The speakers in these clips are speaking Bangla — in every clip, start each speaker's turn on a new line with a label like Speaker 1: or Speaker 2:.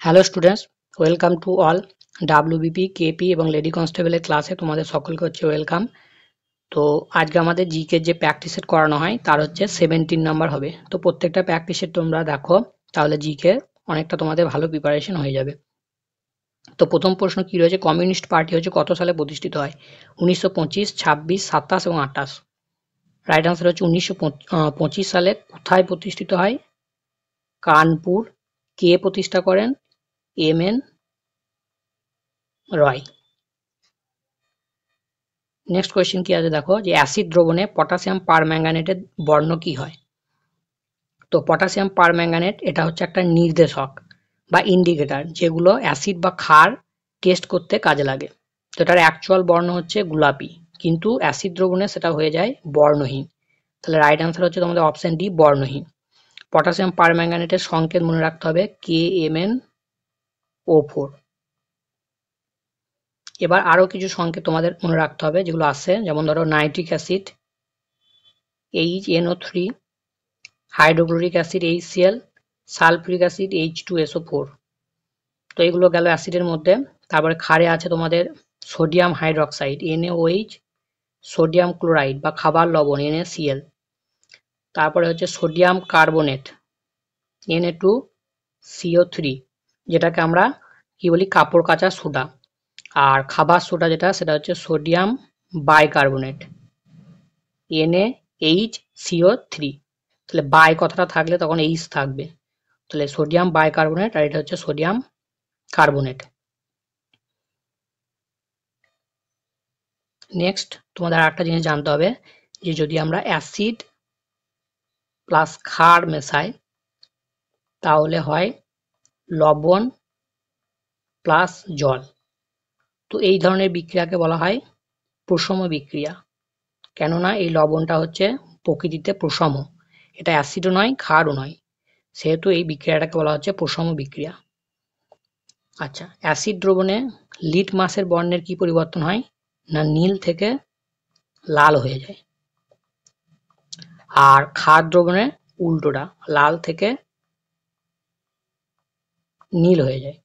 Speaker 1: Hello students, welcome to all. WBP, KP এবং লেডি কনস্টেবলের ক্লাসে তোমাদের সকলকে হচ্ছে ওয়েলকাম। তো আজকে আমাদের জিকে যে প্র্যাকটিস সেট করানো হয় তার হচ্ছে 17 নাম্বার হবে। তো প্রত্যেকটা প্র্যাকটিস সেট তোমরা দেখো, তাহলে জিকে অনেকটা তোমাদের ভালো প্রিপারেশন হয়ে যাবে। তো প্রথম প্রশ্ন কি রয়েছে, কমিউনিস্ট পার্টি হচ্ছে কত সালে প্রতিষ্ঠিত হয়? 1925, 26, 27 এবং 28। রাইট আনসার হচ্ছে 1925 সালে। কোথায় প্রতিষ্ঠিত হয়? কানপুর। কে প্রতিষ্ঠা করেন? এম এন রয়। নেক্সট কোয়েশ্চেন কি আছে দেখো, যে অ্যাসিড দ্রবণে পটাশিয়াম পারম্যাঙ্গানেটের বর্ণ কি হয়? তো পটাশিয়াম পারম্যাঙ্গানেট এটা হচ্ছে একটা নির্দেশক বা ইন্ডিকেটর, যেগুলো অ্যাসিড বা ক্ষার টেস্ট করতে কাজে লাগে। তো এটার অ্যাকচুয়াল বর্ণ হচ্ছে গোলাপি, কিন্তু অ্যাসিড দ্রবণে সেটা হয়ে যায় বর্ণহীন। তাহলে রাইট আনসার হচ্ছে তোমাদের অপশন ডি, বর্ণহীন। পটাশিয়াম পারম্যাঙ্গানেটের সংকেত মনে রাখতে হবে KMnO4। এবার আরও কিছু সংকেত তোমাদের মনে রাখতে হবে যেগুলো আছে, যেমন ধরো nitric acid HNO3, hydrochloric acid HCl, sulphuric acid H2SO4। তো এগুলো গেল অ্যাসিডের মধ্যে। তারপরে ক্ষারে আছে তোমাদের sodium hydroxide NaOH, sodium chloride বা খাবার লবণ NaCl। তারপরে হচ্ছে সোডিয়াম কার্বনেট Na2CO3, যেটাকে আমরা কি বলি, কাপড় কাচা সোডা। আর খাবার সোডা যেটা, সেটা হচ্ছে সোডিয়াম বাইকার্বনেট NaHCO3। তাহলে বাই কথাটা থাকলে তখন এইচ থাকবে, তাহলে সোডিয়াম বাইকার্বনেট, আর এটা হচ্ছে সোডিয়াম কার্বনেট। নেক্সট তোমাদের আরেকটা জিনিস জানতে হবে, যে যদি আমরা অ্যাসিড প্লাস ক্ষার মেশাই তাহলে হয় লবণ প্লাস জল। তো এই ধরনের বিক্রিয়াকে বলা হয় প্রশম বিক্রিয়া, কেননা এই লবণটা হচ্ছে প্রকৃতিতে প্রশম, এটা অ্যাসিডও নয় ক্ষারও নয়, সেহেতু এই বিক্রিয়াটাকে বলা হচ্ছে প্রশম বিক্রিয়া। আচ্ছা, অ্যাসিড দ্রবণে লিটমাসের বর্ণের কি পরিবর্তন হয়? না নীল থেকে লাল হয়ে যায়। আর ক্ষার দ্রবণে উল্টোটা, লাল থেকে নীল হয়ে যায়।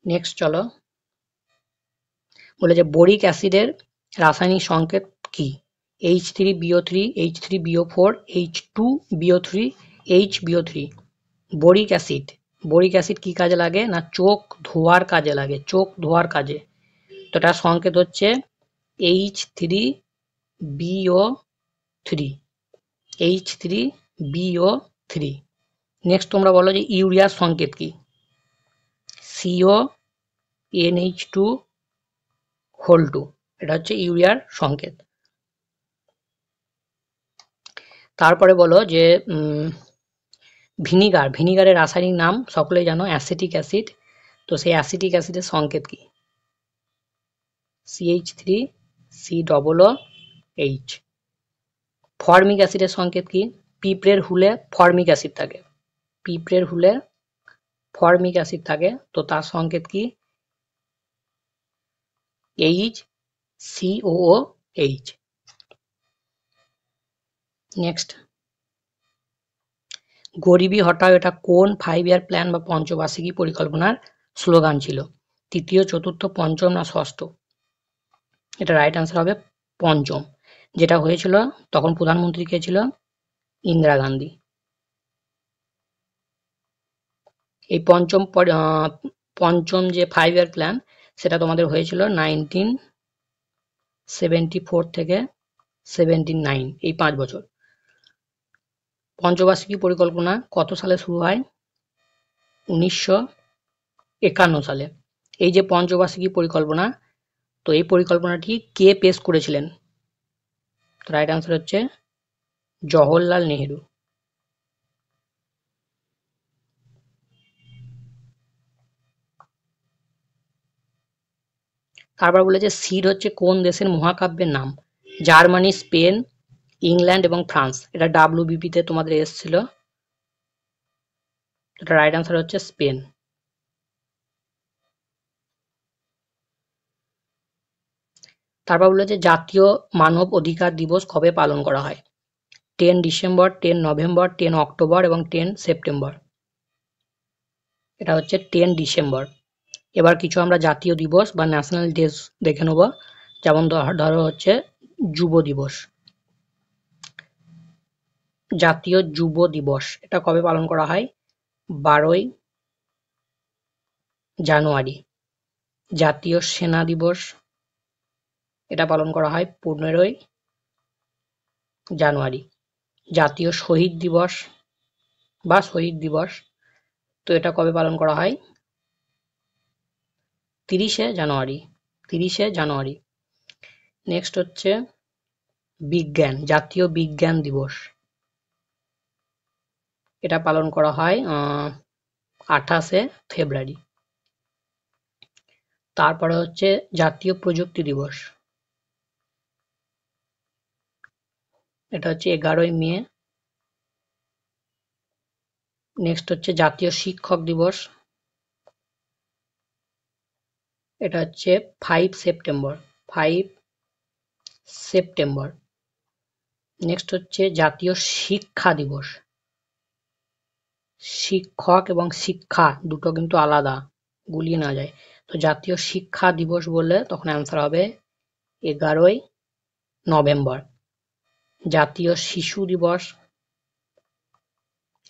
Speaker 1: নেক্সট চলো, বলে যে বোরিক অ্যাসিডের রাসায়নিক সংকেত কি? H3BO3, H3BO4, H2BO3, HBO3। Boric acid কি কাজে লাগে? না চোখ ধোয়ার কাজে লাগে, চোখ ধোয়ার কাজে। তো এটার সংকেত হচ্ছে H3BO3, H3BO3। নেক্সট তোমরা বলো যে ইউরিয়ার সংকেত কি? CONH2 এটা হচ্ছে ইউরিয়ার সংকেত। তারপরে বলো যে ভিনিগারের রাসায়নিক নাম সকলেই জানো, অ্যাসিটিক অ্যাসিড। তো সেই অ্যাসিটিক অ্যাসিডের সংকেত কি? CH3COOH। ফর্মিক অ্যাসিডের সংকেত কি? পিঁপড়ের হুলে ফর্মিক অ্যাসিড থাকে, পিঁপড়ের হুলে ফর্মিক অ্যাসিড থাকে, তো তার সংকেত কি? HCOOH। নেক্সট, গরিবি হটাও এটা কোন 5 ইয়ার প্ল্যান বা পঞ্চবার্ষিকী পরিকল্পনার স্লোগান ছিল? তৃতীয়, চতুর্থ, পঞ্চম না ষষ্ঠ? এটা রাইট আনসার হবে পঞ্চম। যেটা হয়েছিল তখন প্রধানমন্ত্রী কে ছিল? ইন্দিরা গান্ধী। এই পঞ্চম যে 5 ইয়ার প্ল্যান, সেটা তোমাদের হয়েছিল 1974 থেকে 79, এই 5 বছর। পঞ্চবার্ষিকী পরিকল্পনা কত সালে শুরু হয়? 1951 সালে। এই যে পঞ্চবার্ষিকী পরিকল্পনা, তো এই পরিকল্পনাটি কে পেশ করেছিলেন? রাইট আনসার হচ্ছে জওহরলাল নেহেরু। তারপর বলেছে সিড হচ্ছে কোন দেশের মহাকাব্যের নাম? জার্মানি, স্পেন, ইংল্যান্ড এবং ফ্রান্স। এটা WBP তে তোমাদের এসেছিল, এটা রাইট আনসার হচ্ছে স্পেন। তারপর বলেছে জাতীয় মানব অধিকার দিবস কবে পালন করা হয়? 10 ডিসেম্বর, 10 নভেম্বর, 10 অক্টোবর এবং 10 সেপ্টেম্বর। এটা হচ্ছে 10 ডিসেম্বর। এবার কিছু আমরা জাতীয় দিবস বা ন্যাশনাল ডেজ দেখে নেব। যেমন ধরো হচ্ছে যুব দিবস। জাতীয় যুব দিবস এটা কবে পালন করা হয়? 12ই জানুয়ারি। জাতীয় সেনা দিবস এটা পালন করা হয় 15ই জানুয়ারি। জাতীয় শহীদ দিবস বা শহীদ দিবস তো এটা কবে পালন করা হয়? 30শে জানুয়ারি। 30শে জানুয়ারি। নেক্সট হচ্ছে বিজ্ঞান, জাতীয় বিজ্ঞান দিবস। এটা পালন করা হয় 28শে ফেব্রুয়ারি। তারপরে হচ্ছে জাতীয় প্রযুক্তি দিবস। এটা হচ্ছে 11ই মে। নেক্সট হচ্ছে জাতীয় শিক্ষক দিবস। এটা হচ্ছে 5 সেপ্টেম্বর। 5 সেপ্টেম্বর। নেক্সট হচ্ছে জাতীয় শিক্ষা দিবস। শিক্ষক এবং শিক্ষা দুটো কিন্তু আলাদা, গুলিয়ে না যায়। তো জাতীয় শিক্ষা দিবস বললে তখন অ্যান্সার হবে 11ই নভেম্বর। জাতীয় শিশু দিবস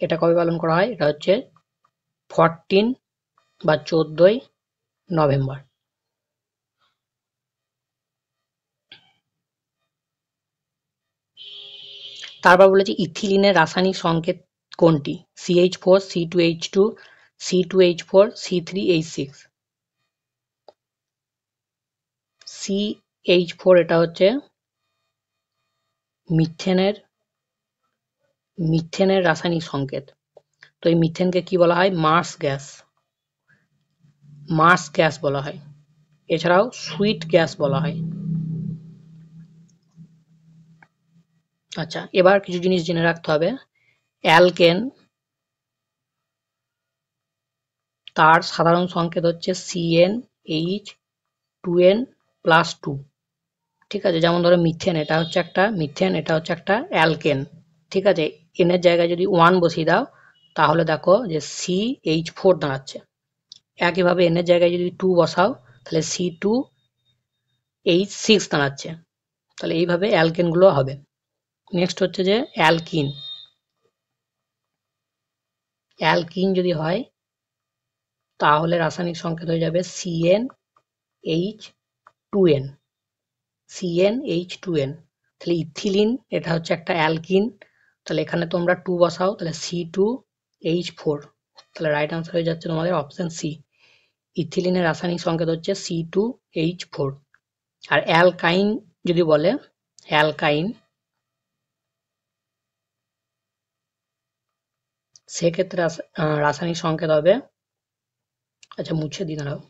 Speaker 1: এটা কবে পালন করা হয়? এটা হচ্ছে 14 বা 14ই নভেম্বর। তারপর বলেছি ইথিলিনের রাসায়নিক সংকেত কোনটি? CH4, C2H2, C2H4, C3H6। CH4 এটা হচ্ছে মিথেনের রাসায়নিক সংকেত। তো এই মিথেনকে কি বলা হয়? Mars gas. মার্স গ্যাস বলা হয়। এছাড়াও সুইট গ্যাস বলা হয়। আচ্ছা, এবার কিছু জিনিস জেনে রাখতে হবে। অ্যালকেন তার সাধারণ সংকেত হচ্ছে CnH2n+2। ঠিক আছে, যেমন ধরো মিথেন এটা হচ্ছে একটা অ্যালকেন। ঠিক আছে, এনের জায়গায় যদি 1 বসিয়ে দাও তাহলে দেখো যে CH4 দাঁড়াচ্ছে। একইভাবে এনের জায়গায় যদি 2 বসাও তাহলে C2H6 দাঁড়াচ্ছে। তাহলে এইভাবে অ্যালকেনগুলো হবে। নেক্সট হচ্ছে যে অ্যালকিন। অ্যালকিন যদি হয় তাহলে রাসায়নিক সংকেত হয়ে যাবে CnH2n। CnH2n। তাহলে ইথিলিন এটা হচ্ছে একটা অ্যালকিন। তাহলে এখানে তোমরা 2 বসাও তাহলে C2H4। তাহলে রাইট আনসার হয়ে যাচ্ছে তোমাদের অপশন সি। ইথিলিনের রাসায়নিক সংকেত হচ্ছে C2H4। আর অ্যালকাইন যদি বলে, অ্যালকাইন সেক্ষেত্রে রাসায়নিক সংকেত হবে, আচ্ছা মুছে দিই দাঁড়াও।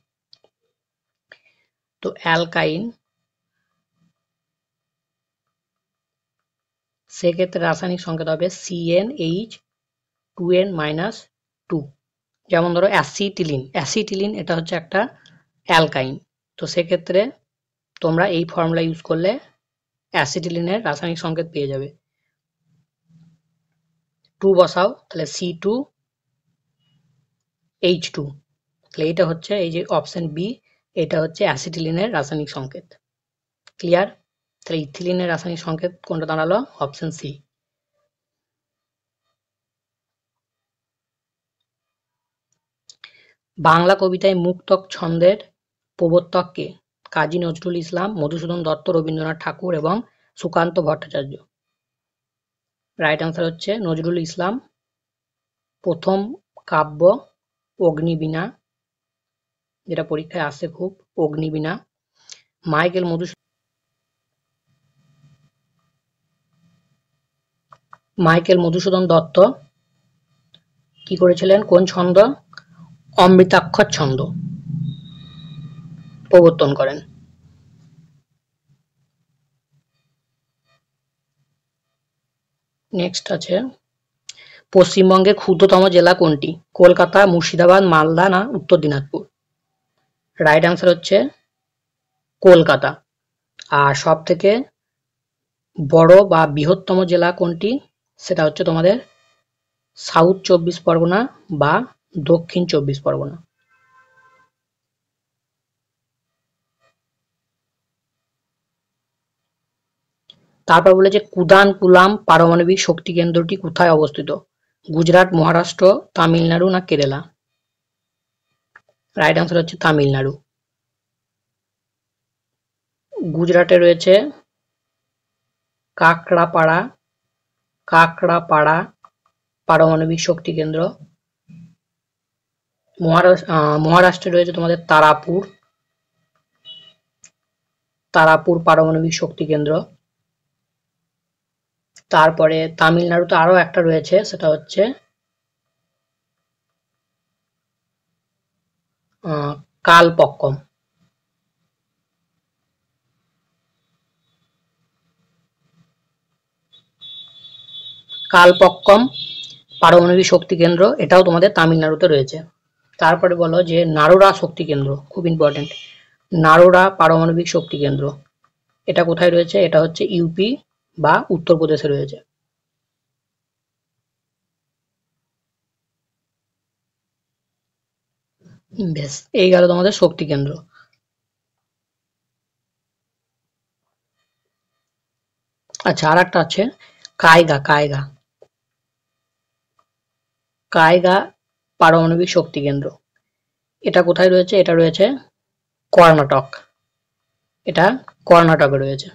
Speaker 1: তো অ্যালকাইন সেক্ষেত্রে রাসায়নিক সংকেত হবে CnH2n-2। যেমন ধরো অ্যাসিটিলিন। অ্যাসিটিলিন এটা হচ্ছে একটা অ্যালকাইন। তো সেক্ষেত্রে তোমরা এই ফর্মুলা ইউজ করলে অ্যাসিটিলিনের রাসায়নিক সংকেত পেয়ে যাবে। 2 বসাও তাহলে C2H2। তাহলে এটা হচ্ছে এই যে অপশন বি, এটা হচ্ছে অ্যাসিটিলিনের রাসায়নিক সংকেত। ক্লিয়ার? তাহলে ইথিলিনের রাসায়নিক সংকেত কোনটা দাঁড়ালো? Option C. বাংলা কবিতায় মুক্তক ছন্দের প্রবর্তক কে? কাজী নজরুল ইসলাম, মধুসূদন দত্ত, রবীন্দ্রনাথ ঠাকুর এবং সুকান্ত ভট্টাচার্য। রাইট আনসার হচ্ছে নজরুল ইসলাম। প্রথম কাব্য অগ্নিবীণা, যেটা পরীক্ষায় আসে খুব, অগ্নিবীণা। মাইকেল মধুসূদন দত্ত কি করেছিলেন? কোন ছন্দ? অমৃতাক্ষর ছন্দ প্রবর্তন করেন। নেক্সট আছে পশ্চিমবঙ্গের ক্ষুদ্রতম জেলা কোনটি? কলকাতা, মুর্শিদাবাদ, মালদা না উত্তর দিনাজপুর? রাইট আনসার হচ্ছে কলকাতা। আর সব থেকে বড় বা বৃহত্তম জেলা কোনটি? সেটা হচ্ছে তোমাদের সাউথ 24 পরগনা বা দক্ষিণ 24 পরগনা। তারপর বলেছে কুদানকুলাম পারমাণবিক শক্তি কেন্দ্রটি কোথায় অবস্থিত? গুজরাট, মহারাষ্ট্র, তামিলনাড়ু না কেরালা? রাইট আনসার হচ্ছে তামিলনাড়ু। গুজরাটে রয়েছে কাকড়াপাড়া পারমাণবিক শক্তি কেন্দ্র। মহারাষ্ট্রে রয়েছে তোমাদের তারাপুর পারমাণবিক শক্তি কেন্দ্র। তারপরে তামিলনাড়ুতে আরো একটা রয়েছে, সেটা হচ্ছে কালপক্কম। কালপক্কম পারমাণবিক শক্তি কেন্দ্র, এটাও তোমাদের তামিলনাড়ুতে রয়েছে। তারপরে বলো যে নারোরা শক্তি কেন্দ্র, খুব ইম্পর্টেন্ট, নারোরা পারমাণবিক শক্তি কেন্দ্র এটা কোথায় রয়েছে? এটা হচ্ছে ইউপি বা উত্তরপ্রদেশে রয়েছে। বেশ, এই গেল তোমাদের শক্তি কেন্দ্র। আচ্ছা, আর একটা আছে কায়গা পারমাণবিক শক্তি কেন্দ্র, এটা কোথায় রয়েছে? এটা রয়েছে কর্ণাটক, এটা কর্ণাটকে রয়েছে।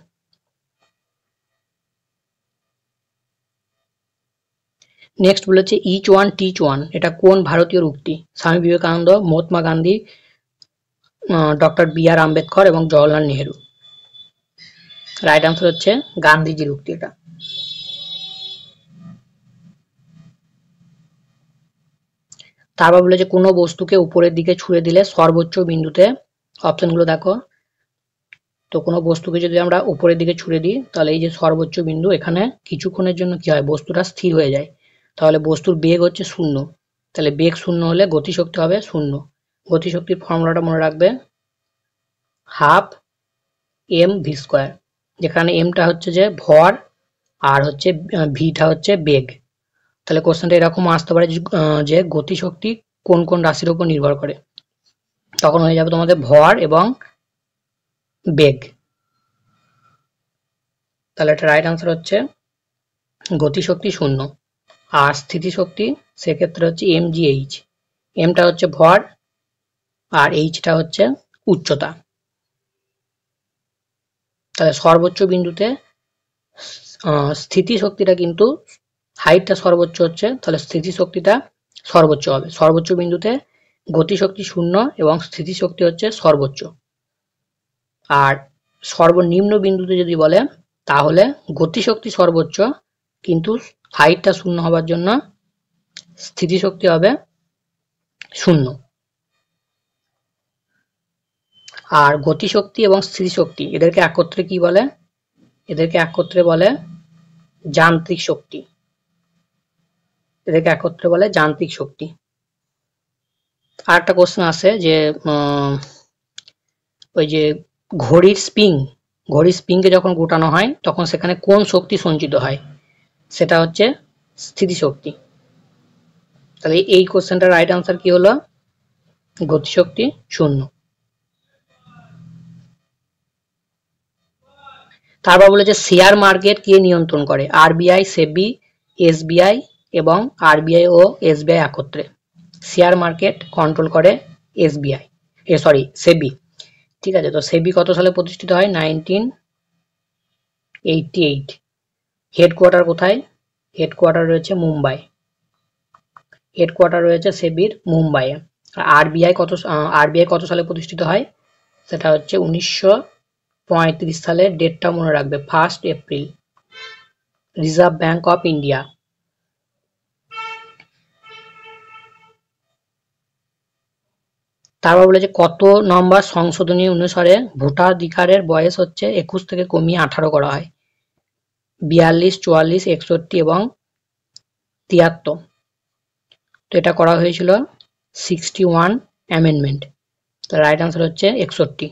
Speaker 1: নেক্সট বলেছে ইচ ওয়ান টিচ ওয়ান, এটা কোন ভারতীয় উক্তি? স্বামী বিবেকানন্দ, মহাত্মা গান্ধী, ডক্টর বি আর আম্বেদকর এবং জওহরলাল নেহেরু? রাইট আনসার হচ্ছে গান্ধীজির উক্তি এটা। তারপর বলেছে কোনো বস্তুকে উপরের দিকে ছুঁড়ে দিলে সর্বোচ্চ বিন্দুতে, অপশনগুলো দেখো, তো কোনো বস্তুকে যদি আমরা উপরের দিকে ছুঁড়ে দিই তাহলে এই যে সর্বোচ্চ বিন্দু, এখানে কিছুক্ষণের জন্য কি হয়? বস্তুটা স্থির হয়ে যায়। তাহলে বস্তুর বেগ হচ্ছে 0, তাহলে বেগ 0 হলে গতিশক্তি হবে 0। গতিশক্তির ফর্মুলাটা মনে রাখবে, হাফ এম ভি স্কোয়ার, যেখানে এমটা হচ্ছে যে ভর আর হচ্ছে ভিটা হচ্ছে বেগ। তাহলে কোশ্চেনটা এরকম আসতে পারে যে গতিশক্তি কোন কোন রাশির উপর নির্ভর করে, তখন হয়ে যাবে তোমাদের ভর এবং বেগ। তাহলে এটা রাইট আনসার হচ্ছে গতিশক্তি 0, আর স্থিতিশক্তি সেক্ষেত্রে হচ্ছে এম জি এইচ, এমটা হচ্ছে ভর আর এইচটা হচ্ছে উচ্চতা। তাহলে সর্বোচ্চ বিন্দুতে স্থিতিশক্তিটা কিন্তু, হাইটটা সর্বোচ্চ হচ্ছে, তাহলে স্থিতিশক্তিটা সর্বোচ্চ হবে। সর্বোচ্চ বিন্দুতে গতিশক্তি 0 এবং স্থিতিশক্তি হচ্ছে সর্বোচ্চ। আর সর্বনিম্ন বিন্দুতে যদি বলে তাহলে গতিশক্তি সর্বোচ্চ, কিন্তু হাইটটা 0 হবার জন্য স্থিতিশক্তি হবে 0। আর গতিশক্তি এবং স্থিতিশক্তি এদেরকে একত্রে কি বলে? এদেরকে একত্রে বলে যান্ত্রিক শক্তি, এদেরকে একত্রে বলে যান্ত্রিক শক্তি। আর একটা কোশ্চেন আছে যে ওই যে ঘড়ির স্প্রিংকে যখন গোটানো হয় তখন সেখানে কোন শক্তি সঞ্চিত হয়? সেটা হচ্ছে স্থিতিশক্তি। তাহলে এই কোশ্চেনটার রাইট আনসার কি হলো? গতিশক্তি 0। তারপর বলেছে শেয়ার মার্কেট কে নিয়ন্ত্রণ করে? আরবিআই, সেবি, এসবিআই এবং আরবিআই ও এসবিআই একত্রে। শেয়ার মার্কেট কন্ট্রোল করে সেবি। ঠিক আছে, তো সেবি কত সালে প্রতিষ্ঠিত হয়? 1988। হেডকোয়ার্টার কোথায়? হেডকোয়ার্টার রয়েছে মুম্বাই, হেডকোয়ার্টার রয়েছে সেবির মুম্বাইয়ে। আরবিআই কত সালে প্রতিষ্ঠিত হয়? সেটা হচ্ছে 1935 সালের, ডেটটা মনে রাখবে, 1 April. Reserve bank of India. তারপর বলেছে কত নম্বর সংশোধনী অনুসারে ভোটাধিকারের বয়স হচ্ছে 21 থেকে কমিয়ে 18 করা হয়? 42, 44, 61 এবং 73। তো এটা করা হয়েছিল 61 অ্যামেন্ডমেন্ট। তো রাইট আনসার হচ্ছে 61।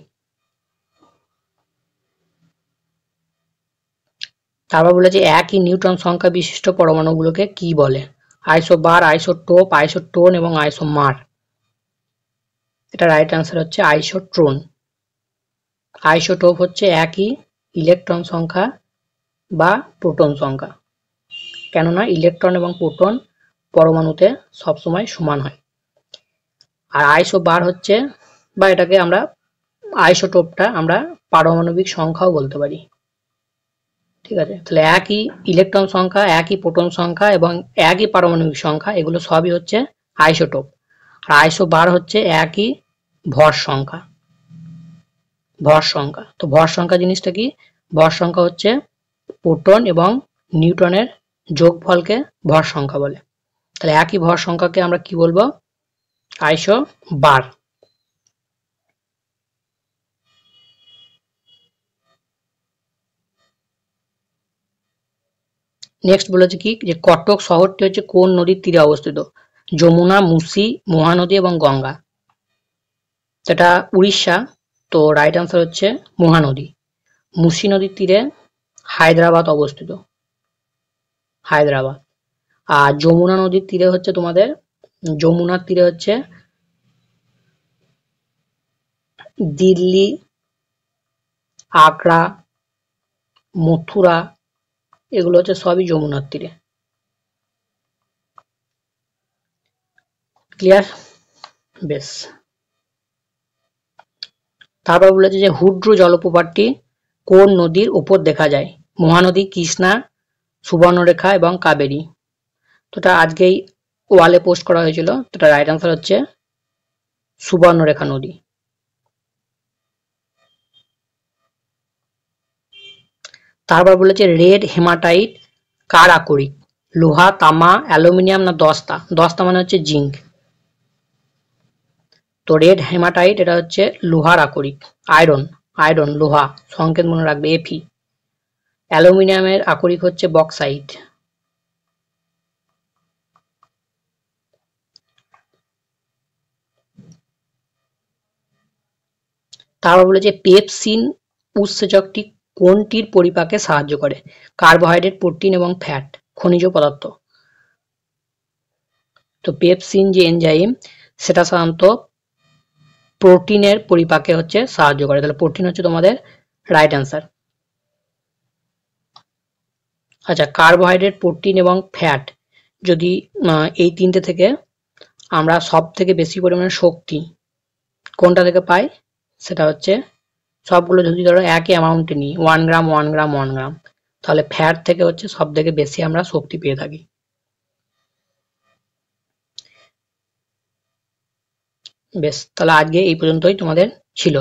Speaker 1: তারপর বলেছে একই নিউট্রন সংখ্যা বিশিষ্ট পরমাণুগুলোকে কি বলে? আইসোবার, আইসোটোপ, আইসোটোন এবং আইসোমার। এটা রাইট অ্যান্সার হচ্ছে আইসোট্রন। আইসোটোপ হচ্ছে একই ইলেকট্রন সংখ্যা বা প্রোটন সংখ্যা, কেননা ইলেকট্রন এবং প্রোটন পরমাণুতে সবসময় সমান হয়। আর আইসোবার হচ্ছে, বা এটাকে আমরা আইসোটোপটা আমরা পারমাণবিক সংখ্যাও বলতে পারি। ঠিক আছে, তাহলে একই ইলেকট্রন সংখ্যা, একই প্রোটন সংখ্যা এবং একই পারমাণবিক সংখ্যা, এগুলো সবই হচ্ছে আইসোটোপ। আর আইসোবার হচ্ছে একই ভর সংখ্যা। ভর সংখ্যা, তো ভর সংখ্যা জিনিসটা কি? ভর সংখ্যা হচ্ছে প্রোটন এবং নিউট্রনের যোগফলকে ভর সংখ্যা বলে। তাহলে একই ভর সংখ্যাকে আমরা কি বলবো? আইসোবার। নেক্সট বলেছে কি, যে কটক শহরটি হচ্ছে কোন নদীর তীরে অবস্থিত? যমুনা, মুসি, মহানদী এবং গঙ্গা। সেটা উড়িষ্যা, তো রাইট আনসার হচ্ছে মহানদী। মুসি নদীর তীরে হায়দ্রাবাদ অবস্থিত, হায়দ্রাবাদ। আর যমুনা নদীর তীরে হচ্ছে তোমাদের, যমুনার তীরে হচ্ছে দিল্লি, আগ্রা, মথুরা, এগুলো হচ্ছে সবই যমুনার তীরে। ক্লিয়ার? বেশ। তারপর বলেছে যে হুড্রু জলপ্রপাতটি কোন নদীর উপর দেখা যায়? মহানদী, কৃষ্ণা, সুবর্ণরেখা এবং কাবেরী। তো এটা আজকেই ওয়ালে পোস্ট করা হয়েছিল, তো এটা রাইট আনসার হচ্ছে সুবর্ণরেখা নদী। তারপর বলেছে রেড হেমাটাইট কার আকরিক? লোহা, তামা, অ্যালুমিনিয়াম না দস্তা? দস্তা মানে হচ্ছে জিঙ্ক। তো রেড হেমাটাইট এটা হচ্ছে লোহার আকরিক, আয়রন, আয়রন লোহা, সংকেত মনে রাখবে এফি। অ্যালুমিনিয়ামের আকরিক হচ্ছে বক্সাইট। তারপর বলেছে পেপসিন উৎসেচকটি কোনটির পরিপাকে সাহায্য করে? কার্বোহাইড্রেট, প্রোটিন এবং ফ্যাট, খনিজ পদার্থ। তো পেপসিন যে এনজাইম, সেটা সাধারণত প্রোটিনের পরিপাকে হচ্ছে সাহায্য করে, তাহলে প্রোটিন হচ্ছে তোমাদের রাইট অ্যান্সার। আচ্ছা, কার্বোহাইড্রেট, প্রোটিন এবং ফ্যাট, যদি এই তিনটে থেকে আমরা সব থেকে বেশি পরিমাণে শক্তি কোনটা থেকে পাই? সেটা হচ্ছে, সবগুলো যদি ধরো একই অ্যামাউন্টে নিই, 1 গ্রাম 1 গ্রাম 1 গ্রাম, তাহলে ফ্যাট থেকে হচ্ছে সব থেকে বেশি আমরা শক্তি পেয়ে থাকি। বেশ, তাহলে আজকে এই পর্যন্তই তোমাদের ছিল।